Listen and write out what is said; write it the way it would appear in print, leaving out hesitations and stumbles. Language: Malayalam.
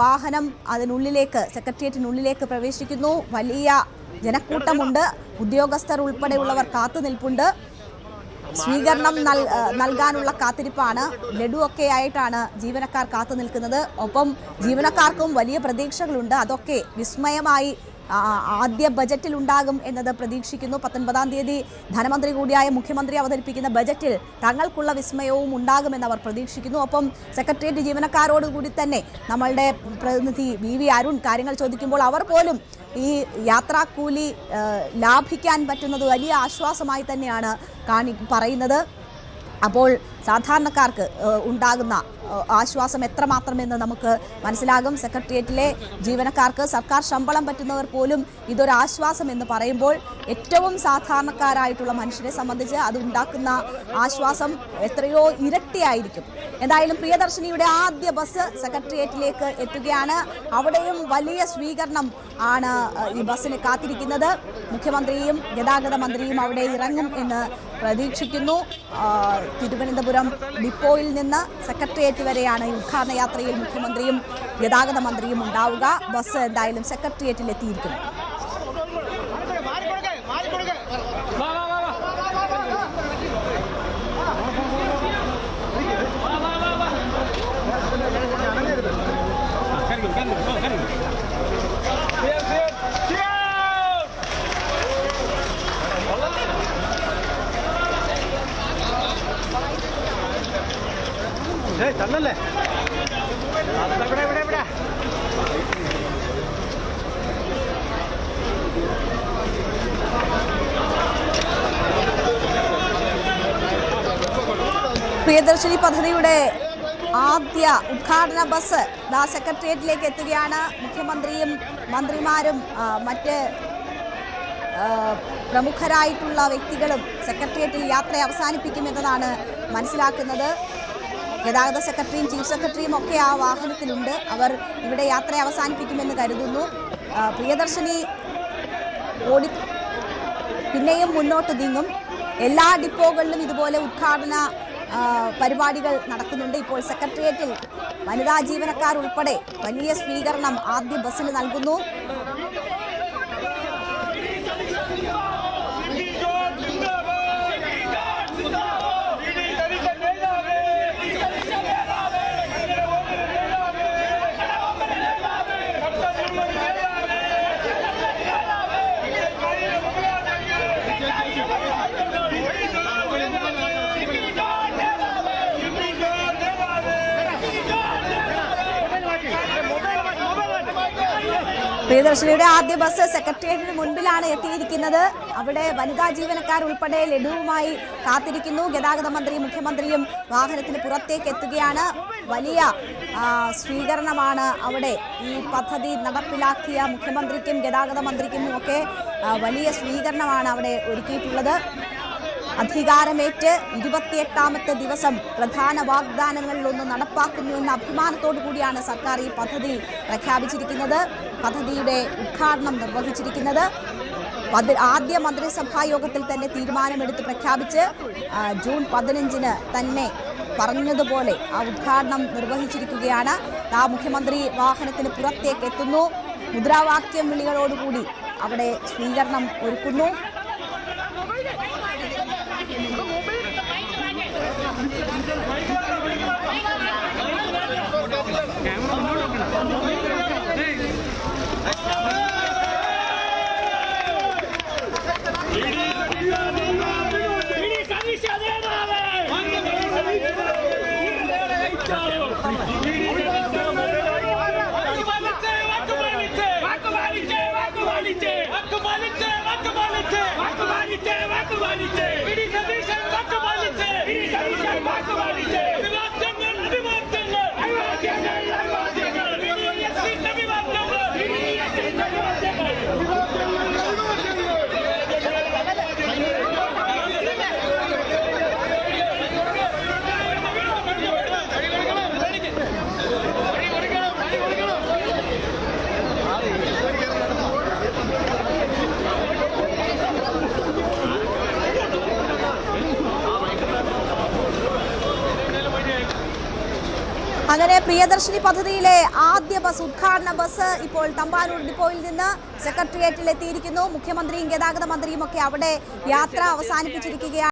വാഹനം അതിനുള്ളിലേക്ക് സെക്രട്ടേറിയറ്റിനുള്ളിലേക്ക് പ്രവേശിക്കുന്നു. വലിയ ജനക്കൂട്ടമുണ്ട്. ഉദ്യോഗസ്ഥർ ഉൾപ്പെടെയുള്ളവർ കാത്തുനിൽപ്പുണ്ട്. സ്വീകരണം നൽകാനുള്ള കാത്തിരിപ്പാണ്. ലഡുവൊക്കെ ആയിട്ടാണ് ജീവനക്കാർ കാത്തു നിൽക്കുന്നത്. ഒപ്പം ജീവനക്കാർക്കും വലിയ പ്രതീക്ഷകളുണ്ട്. അതൊക്കെ വിസ്മയമായി ആദ്യ ബജറ്റിൽ ഉണ്ടാകും എന്നത് പ്രതീക്ഷിക്കുന്നു. 19-ാം തീയതി ധനമന്ത്രി കൂടിയായ മുഖ്യമന്ത്രി അവതരിപ്പിക്കുന്ന ബജറ്റിൽ തങ്ങൾക്കുള്ള വിസ്മയവും ഉണ്ടാകുമെന്ന് അവർ പ്രതീക്ഷിക്കുന്നു. ഒപ്പം സെക്രട്ടേറിയറ്റ് ജീവനക്കാരോടുകൂടി തന്നെ നമ്മളുടെ പ്രതിനിധി VV അരുൺ കാര്യങ്ങൾ ചോദിക്കുമ്പോൾ അവർ പോലും ഈ യാത്രാക്കൂലി ലാഭിക്കാൻ പറ്റുന്നത് വലിയ ആശ്വാസമായി തന്നെയാണ് പറയുന്നത്. അപ്പോൾ സാധാരണക്കാർക്ക് ഉണ്ടാകുന്ന ആശ്വാസം എത്രമാത്രമെന്ന് നമുക്ക് മനസ്സിലാകും. സെക്രട്ടേറിയറ്റിലെ ജീവനക്കാർക്ക് സർക്കാർ ശമ്പളം പറ്റുന്നവർ പോലും ഇതൊരു ആശ്വാസം എന്ന് പറയുമ്പോൾ ഏറ്റവും സാധാരണക്കാരായിട്ടുള്ള മനുഷ്യരെ സംബന്ധിച്ച് അത് ഉണ്ടാക്കുന്ന ആശ്വാസം എത്രയോ ഇരട്ടിയായിരിക്കും. എന്തായാലും പ്രിയദർശിനിയുടെ ആദ്യ ബസ് സെക്രട്ടേറിയറ്റിലേക്ക് എത്തുകയാണ്. അവിടെയും വലിയ സ്വീകരണം ആണ് ഈ ബസ്സിന് കാത്തിരിക്കുന്നത്. മുഖ്യമന്ത്രിയും ഗതാഗത മന്ത്രിയും അവിടെ ഇറങ്ങും എന്ന് പ്രതീക്ഷിക്കുന്നു. തിരുവനന്തപുരം ഡിപ്പോയിൽ നിന്ന് സെക്രട്ടേറിയറ്റ് വരെയാണ് ഈ ഉദ്ഘാടന യാത്രയിൽ മുഖ്യമന്ത്രിയും ഗതാഗത മന്ത്രിയും ഉണ്ടാവുക. ബസ് എന്തായാലും സെക്രട്ടേറിയറ്റിൽ എത്തിയിരിക്കുന്നു. തന്നല്ലേ പ്രിയദർശിനി പദ്ധതിയുടെ ആദ്യ ഉദ്ഘാടന ബസ് സെക്രട്ടേറിയറ്റിലേക്ക് എത്തുകയാണ്. മുഖ്യമന്ത്രിയും മന്ത്രിമാരും മറ്റ് പ്രമുഖരായിട്ടുള്ള വ്യക്തികളും സെക്രട്ടേറിയറ്റിൽ യാത്ര അവസാനിപ്പിക്കുമെന്നതാണ് മനസ്സിലാക്കുന്നത്. ഗതാഗത സെക്രട്ടറിയും ചീഫ് സെക്രട്ടറിയും ഒക്കെ ആ വാഹനത്തിലുണ്ട്. അവർ ഇവിടെ യാത്ര അവസാനിപ്പിക്കുമെന്ന് കരുതുന്നു. പ്രിയദർശിനി പിന്നെയും മുന്നോട്ട് നീങ്ങും. എല്ലാ ഡിപ്പോകളിലും ഇതുപോലെ ഉദ്ഘാടന പരിപാടികൾ നടക്കുന്നുണ്ട്. ഇപ്പോൾ സെക്രട്ടേറിയറ്റിൽ വനിതാ ജീവനക്കാർ ഉൾപ്പെടെ വലിയ സ്വീകരണം ആദ്യ ബസ്സിന് നൽകുന്നു. പ്രിയദർശിനിയുടെ ആദ്യ ബസ് സെക്രട്ടേറിയറ്റിന് മുൻപിലാണ് എത്തിയിരിക്കുന്നത്. അവിടെ വനിതാ ജീവനക്കാർ ഉൾപ്പെടെ ലഡുവുമായി കാത്തിരിക്കുന്നു. ഗതാഗത മന്ത്രിയും മുഖ്യമന്ത്രിയും വാഹനത്തിന് പുറത്തേക്ക് എത്തുകയാണ്. വലിയ സ്വീകരണമാണ് അവിടെ. ഈ പദ്ധതി നടപ്പിലാക്കിയ മുഖ്യമന്ത്രിക്കും ഗതാഗത മന്ത്രിക്കും ഒക്കെ വലിയ സ്വീകരണമാണ് അവിടെ ഒരുക്കിയിട്ടുള്ളത്. അധികാരമേറ്റ് 28ാമത്തെ ദിവസം പ്രധാന വാഗ്ദാനങ്ങളിലൊന്ന് നടപ്പാക്കുന്നു എന്ന അഭിമാനത്തോടു കൂടിയാണ് സർക്കാർ ഈ പദ്ധതി പ്രഖ്യാപിച്ചിരിക്കുന്നത്. പദ്ധതിയുടെ ഉദ്ഘാടനം നിർവഹിച്ചിരിക്കുന്നത് ആദ്യ മന്ത്രിസഭാ യോഗത്തിൽ തന്നെ തീരുമാനമെടുത്ത് പ്രഖ്യാപിച്ച് ജൂൺ 15-ന് തന്നെ പറഞ്ഞതുപോലെ ആ ഉദ്ഘാടനം നിർവഹിച്ചിരിക്കുകയാണ്. മുഖ്യമന്ത്രി വാഹനത്തിന് പുറത്തേക്ക് എത്തുന്നു. മുദ്രാവാക്യം വിളികളോടുകൂടി അവിടെ സ്വീകരണം ഒരുക്കുന്നു. അങ്ങനെ പ്രിയദർശിനി പദ്ധതിയിലെ ആദ്യ ബസ് ഉദ്ഘാടന ബസ് ഇപ്പോൾ തമ്പാനൂർ ഡിപ്പോയിൽ നിന്ന് സെക്രട്ടേറിയറ്റിൽ എത്തിയിരിക്കുന്നു. മുഖ്യമന്ത്രിയും ഗതാഗത മന്ത്രിയും ഒക്കെ അവിടെ യാത്ര അവസാനിപ്പിച്ചിരിക്കുകയാണ്.